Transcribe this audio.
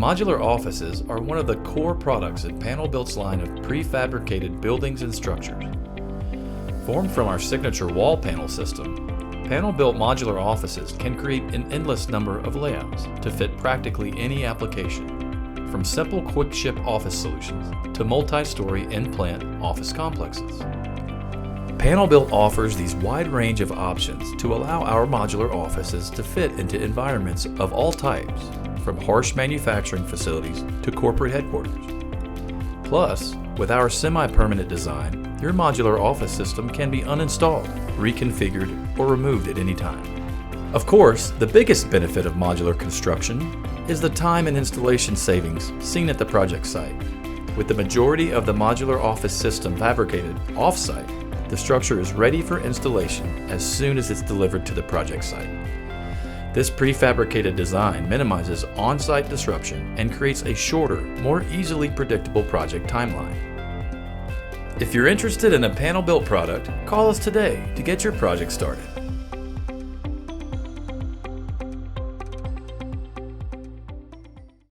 Modular offices are one of the core products in PanelBuilt's line of prefabricated buildings and structures. Formed from our signature wall panel system, PanelBuilt modular offices can create an endless number of layouts to fit practically any application, from simple quick-ship office solutions to multi-story in-plant office complexes. PanelBuilt offers these wide range of options to allow our modular offices to fit into environments of all types, from harsh manufacturing facilities to corporate headquarters. Plus, with our semi-permanent design, your modular office system can be uninstalled, reconfigured, or removed at any time. Of course, the biggest benefit of modular construction is the time and installation savings seen at the project site. With the majority of the modular office system fabricated off-site, the structure is ready for installation as soon as it's delivered to the project site. This prefabricated design minimizes on-site disruption and creates a shorter, more easily predictable project timeline. If you're interested in a PanelBuilt product, call us today to get your project started.